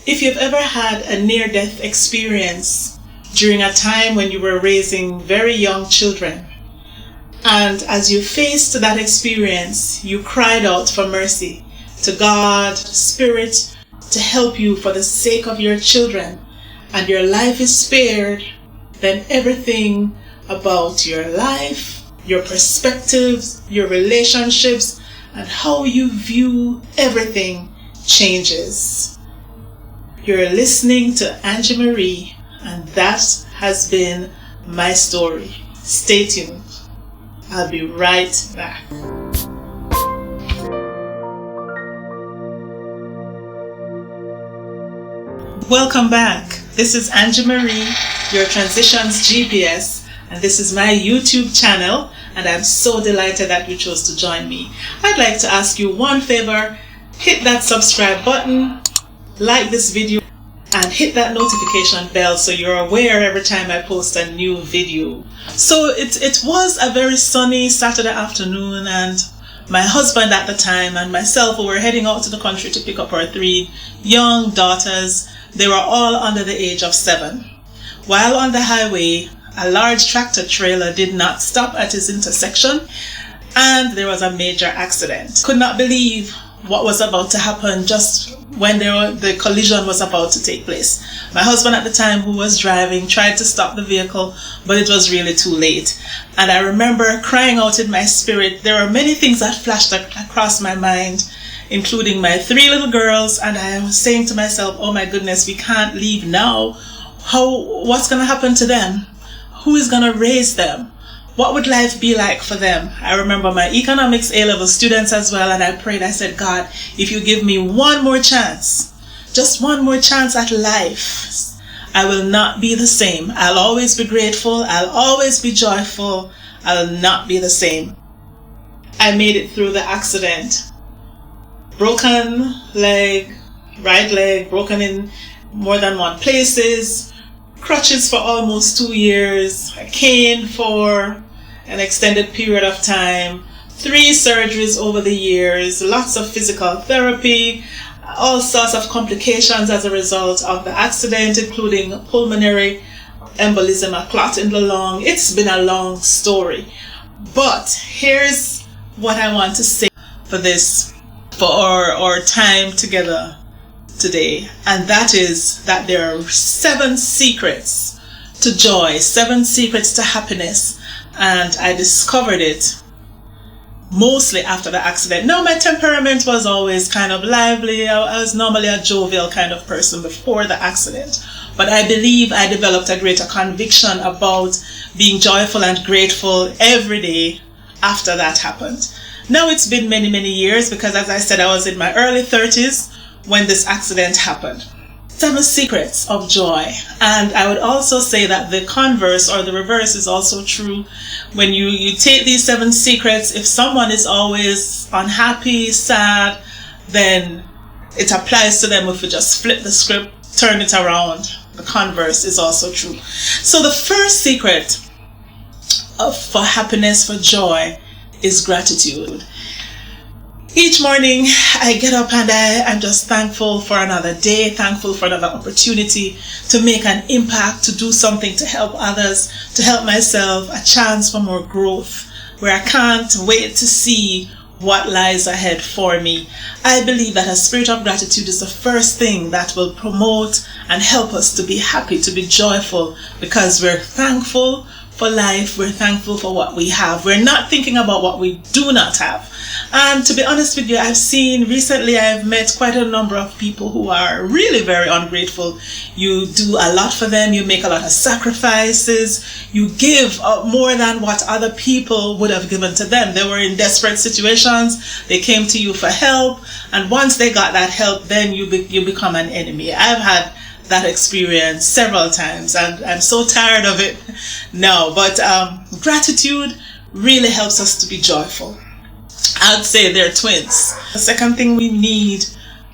If you've ever had a near-death experience during a time when you were raising very young children, and as you faced that experience, you cried out for mercy to God, Spirit, to help you for the sake of your children, and your life is spared, then everything about your life, your perspectives, your relationships, and how you view everything changes. You're listening to Angie Marie, and that has been my story. Stay tuned. I'll be right back. Welcome back. This is Angie Marie, your Transitions GPS, and this is my YouTube channel, and I'm so delighted that you chose to join me. I'd like to ask you one favor. Hit that subscribe button, like this video, and hit that notification bell so you're aware every time I post a new video. So it was a very sunny Saturday afternoon, and my husband at the time and myself were heading out to the country to pick up our 3 young daughters. They were all under the age of 7. While on the highway, a large tractor trailer did not stop at his intersection, and there was a major accident. Could not believe what was about to happen just when the collision was about to take place. My husband at the time, who was driving, tried to stop the vehicle, but it was really too late. And I remember crying out in my spirit. There were many things that flashed across my mind, including my 3 little girls, and I was saying to myself, oh my goodness, we can't leave now. What's going to happen to them? Who is going to raise them? What would life be like for them? I remember my economics A-level students as well, and I prayed. I said, God, if you give me one more chance, just one more chance at life, I will not be the same. I'll always be grateful. I'll always be joyful. I'll not be the same. I made it through the accident. Broken leg, right leg, broken in more than one places. Crutches for almost 2 years, a cane for an extended period of time, 3 surgeries over the years, lots of physical therapy, all sorts of complications as a result of the accident, including pulmonary embolism, a clot in the lung. It's been a long story. But here's what I want to say for our time together today, and that is that there are 7 secrets to joy, 7 secrets to happiness, and I discovered it mostly after the accident. Now, my temperament was always kind of lively. I was normally a jovial kind of person before the accident, but I believe I developed a greater conviction about being joyful and grateful every day after that happened. Now it's been many years, because as I said, I was in my early 30s when this accident happened. 7 secrets of joy. And I would also say that the converse or the reverse is also true. When you take these 7 secrets, if someone is always unhappy, sad, then it applies to them. If we just flip the script, turn it around, the converse is also true. So the first secret for happiness, for joy, is gratitude. Each morning I get up and I'm just thankful for another day, thankful for another opportunity to make an impact, to do something to help others, to help myself, a chance for more growth, where I can't wait to see what lies ahead for me. I believe that a spirit of gratitude is the first thing that will promote and help us to be happy, to be joyful, because we're thankful for life, we're thankful for what we have. We're not thinking about what we do not have. And to be honest with you, I've met quite a number of people who are really very ungrateful. You do a lot for them, you make a lot of sacrifices, you give more than what other people would have given to them. They were in desperate situations, they came to you for help, and once they got that help, then you become an enemy. I've had that experience several times, and I'm so tired of it now. But gratitude really helps us to be joyful. I'd say they're twins. The second thing we need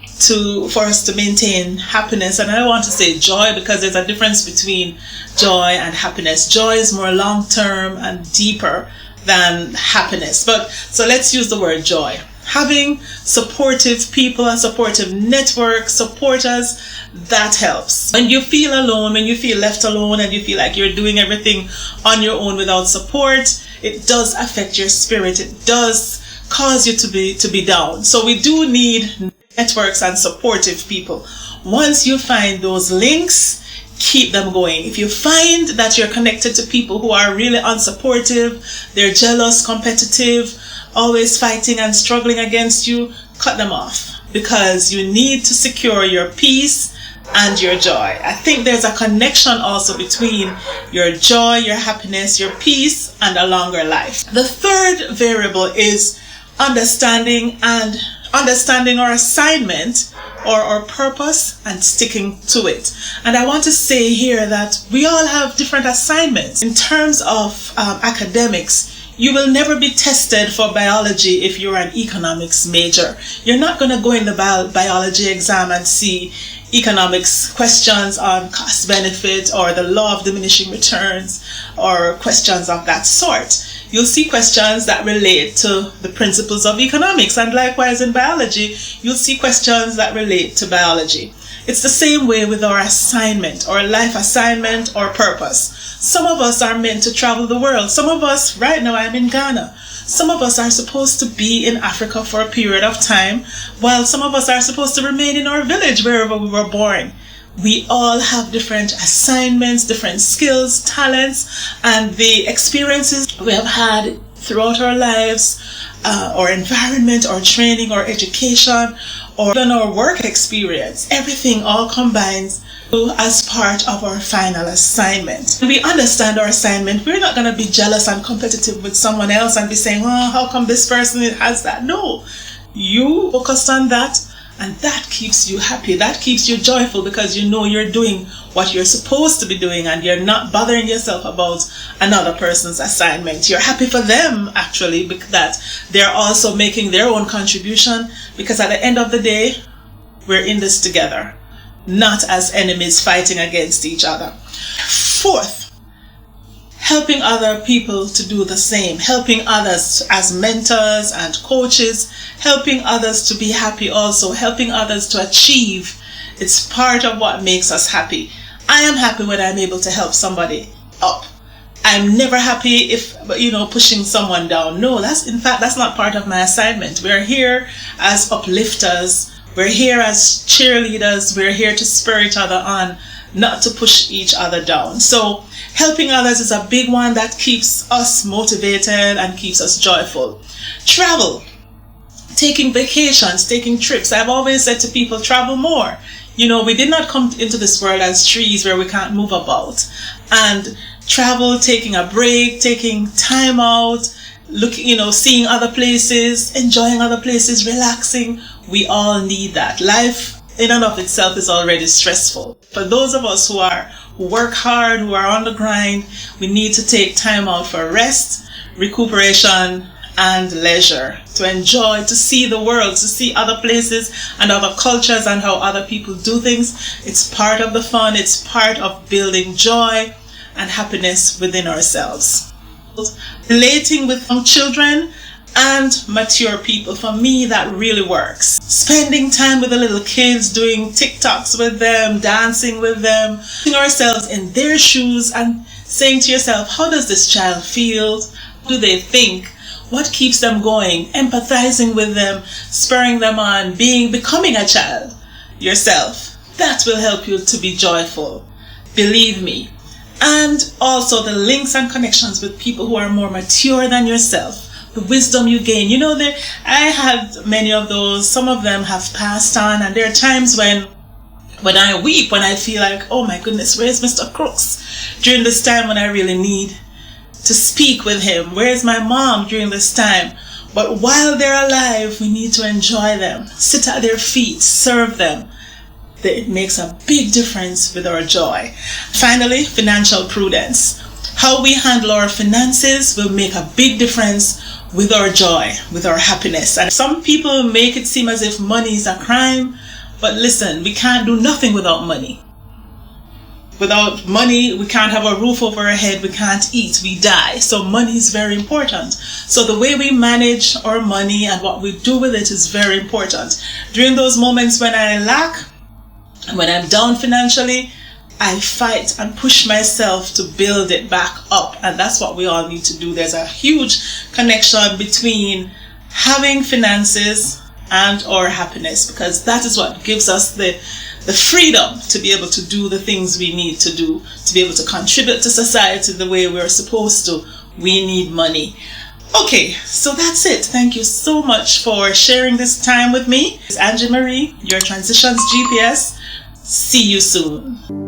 for us to maintain happiness, and I want to say joy because there's a difference between joy and happiness. Joy is more long-term and deeper than happiness. So let's use the word joy. Having supportive people, a supportive network, supporters, that helps. When you feel alone, when you feel left alone, and you feel like you're doing everything on your own without support, it does affect your spirit. It does cause you to be down. So we do need networks and supportive people. Once you find those links, keep them going. If you find that you're connected to people who are really unsupportive, they're jealous, competitive, always fighting and struggling against you, cut them off, because you need to secure your peace and your joy. I think there's a connection also between your joy, your happiness, your peace, and a longer life. The third variable is understanding our assignment or our purpose and sticking to it. And I want to say here that we all have different assignments. In terms of academics, you will never be tested for biology if you're an economics major. You're not going to go in the biology exam and see economics questions on cost benefit or the law of diminishing returns or questions of that sort. You'll see questions that relate to the principles of economics, and likewise in biology, you'll see questions that relate to biology. It's the same way with our assignment, or life assignment or purpose. Some of us are meant to travel the world. Some of us, right now I'm in Ghana. Some of us are supposed to be in Africa for a period of time, while some of us are supposed to remain in our village wherever we were born. We all have different assignments, different skills, talents, and the experiences we have had throughout our lives, or environment, or training, or education, or even our work experience. Everything all combines as part of our final assignment. When we understand our assignment, we're not going to be jealous and competitive with someone else and be saying, oh, how come this person has that? No, you focused on that, and that keeps you happy. That keeps you joyful, because you know you're doing what you're supposed to be doing, and you're not bothering yourself about another person's assignment. You're happy for them, actually, that they're also making their own contribution, because at the end of the day, we're in this together, not as enemies fighting against each other. Fourth, helping other people to do the same, helping others as mentors and coaches, helping others to be happy also, helping others to achieve. It's part of what makes us happy. I am happy when I'm able to help somebody up. I'm never happy if, pushing someone down. No, that's not part of my assignment. We're here as uplifters. We're here as cheerleaders. We're here to spur each other on, not to push each other down. So helping others is a big one that keeps us motivated and keeps us joyful. Travel, taking vacations, taking trips. I've always said to people, travel more. We did not come into this world as trees where we can't move about. And travel, taking a break, taking time out, looking, seeing other places, enjoying other places, relaxing. We all need that. Life in and of itself is already stressful. For those of us who work hard, who are on the grind, we need to take time out for rest, recuperation, and leisure, to enjoy, to see the world, to see other places and other cultures and how other people do things. It's part of the fun. It's part of building joy and happiness within ourselves. Relating with young children and mature people, for me, that really works. Spending time with the little kids, doing TikToks with them, dancing with them, putting ourselves in their shoes and saying to yourself, how does this child feel? What do they think? What keeps them going? Empathizing with them, spurring them on, becoming a child yourself. That will help you to be joyful. Believe me. And also the links and connections with people who are more mature than yourself. The wisdom you gain. I had many of those. Some of them have passed on, and there are times when I weep, when I feel like, oh my goodness, where's Mr. Crooks during this time when I really need to speak with him? Where's my mom during this time? But while they're alive, we need to enjoy them, sit at their feet, serve them. It makes a big difference with our joy. Finally, financial prudence. How we handle our finances will make a big difference with our joy, with our happiness. And some people make it seem as if money is a crime, but listen, we can't do nothing without money. Without money, we can't have a roof over our head, we can't eat, we die. So money is very important. So the way we manage our money and what we do with it is very important. During those moments when I lack, when I'm down financially, I fight and push myself to build it back up. And that's what we all need to do. There's a huge connection between having finances and our happiness, because that is what gives us the freedom to be able to do the things we need to do, to be able to contribute to society the way we're supposed to. We need money. Okay, so that's it. Thank you so much for sharing this time with me. It's Angie Marie, your Transitions GPS. See you soon.